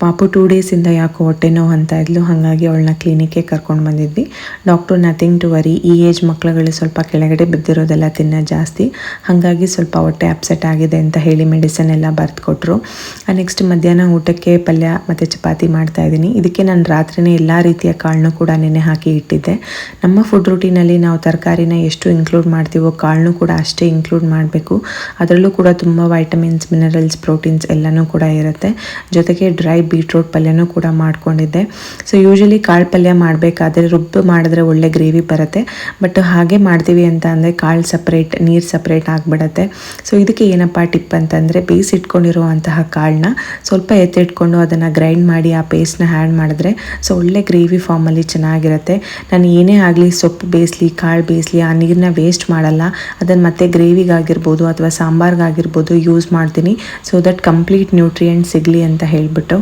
ಪಾಪು 2 ಡೇಸಿಂದ ಯಾಕೋ ಹೊಟ್ಟೆ ನೋವು ಅಂತ ಇದ್ಲು. ಹಾಗಾಗಿ ಅವಳನ್ನ ಕ್ಲಿನಿಕ್ಗೆ ಕರ್ಕೊಂಡು ಬಂದಿದ್ವಿ. ಡಾಕ್ಟ್ರು ನಥಿಂಗ್ ಟು ವರಿ, ಈ ಏಜ್ ಮಕ್ಕಳುಗಳು ಸ್ವಲ್ಪ ಕೆಳಗಡೆ ಬಿದ್ದಿರೋದೆಲ್ಲ ತಿನ್ನೋದು ಜಾಸ್ತಿ, ಹಾಗಾಗಿ ಸ್ವಲ್ಪ ಹೊಟ್ಟೆ ಅಪ್ಸೆಟ್ ಆಗಿದೆ ಅಂತ ಹೇಳಿ ಮೆಡಿಸಿನ್ ಎಲ್ಲ ಬರೆದುಕೊಟ್ರು. ನೆಕ್ಸ್ಟ್ ಮಧ್ಯಾಹ್ನ ಊಟಕ್ಕೆ ಪಲ್ಯ ಮತ್ತು ಚಪಾತಿ ಮಾಡ್ತಾಯಿದ್ದೀನಿ. ಇದಕ್ಕೆ ನಾನು ರಾತ್ರಿನೇ ಎಲ್ಲ ರೀತಿಯ ಕಾಳನ್ನು ಕೂಡ ನೆನೆ ಹಾಕಿ ಇಟ್ಟಿದ್ದೆ. ನಮ್ಮ ಫುಡ್ ರೂಟೀನಲ್ಲಿ ನಾವು ತರಕಾರಿನ ಎಷ್ಟು ಇನ್ಕ್ಲೂಡ್ ಮಾಡ್ತೀವೋ ಕಾಳನ್ನು ಕೂಡ ಅಷ್ಟೇ ಇನ್ಕ್ಲೂಡ್ ಮಾಡಬೇಕು. ಅದರಲ್ಲೂ ಕೂಡ ತುಂಬ ವೈಟಮಿನ್ಸ್, ಮಿನರಲ್ಸ್, ಪ್ರೋಟೀನ್ಸ್ ಎಲ್ಲನೂ ಕೂಡ ಇರುತ್ತೆ. ಜೊತೆಗೆ ಡ್ರೈ ಬೀಟ್ರೂಟ್ ಪಲ್ಯನೂ ಕೂಡ ಮಾಡ್ಕೊಂಡಿದ್ದೆ. ಸೊ ಯೂಶಲಿ ಕಾಳು ಪಲ್ಯ ಮಾಡಬೇಕಾದ್ರೆ ರುಬ್ಬು ಮಾಡಿದ್ರೆ ಒಳ್ಳೆ ಗ್ರೇವಿ ಬರುತ್ತೆ. ಬಟ್ ಹಾಗೆ ಮಾಡ್ತೀವಿ ಅಂತ ಅಂದರೆ ಕಾಳು ಸಪ್ರೇಟ್, ನೀರು ಸಪ್ರೇಟ್ ಆಗಿಬಿಡತ್ತೆ. ಸೊ ಇದಕ್ಕೆ ಏನಪ್ಪ ಟಿಪ್ ಅಂತಂದರೆ, ಬೇಯಿಸಿಟ್ಕೊಂಡಿರುವಂತಹ ಕಾಳನ್ನ ಸ್ವಲ್ಪ ಎತ್ತಿಟ್ಕೊಂಡು ಅದನ್ನು ಗ್ರೈಂಡ್ ಮಾಡಿ ಆ ಪೇಸ್ಟ್ನ ಆ್ಯಡ್ ಮಾಡಿದ್ರೆ ಸೊ ಒಳ್ಳೆ ಗ್ರೇವಿ ಫಾರ್ಮಲ್ಲಿ ಚೆನ್ನಾಗಿರುತ್ತೆ. ನಾನು ಏನೇ ಆಗಲಿ ಸೊಪ್ಪು ಬೇಯಿಸಲಿ, ಕಾಳು ಬೇಯಿಸಲಿ, ಆ ನೀರನ್ನ ವೇಸ್ಟ್ ಮಾಡಲ್ಲ. ಅದನ್ನು ಮತ್ತೆ ಗ್ರೇವಿಗಾಗಿರ್ಬೋದು ಅಥವಾ ಸಾಂಬಾರ್ಗಾಗಿರ್ಬೋದು ಯೂಸ್ ಮಾಡ್ತೀನಿ. ಸೊ ದಟ್ ಕಂಪ್ಲೀಟ್ ನ್ಯೂಟ್ರಿಯೆಂಟ್ ಸಿಗಲಿ ಅಂತ ಹೇಳಿಬಿಟ್ಟು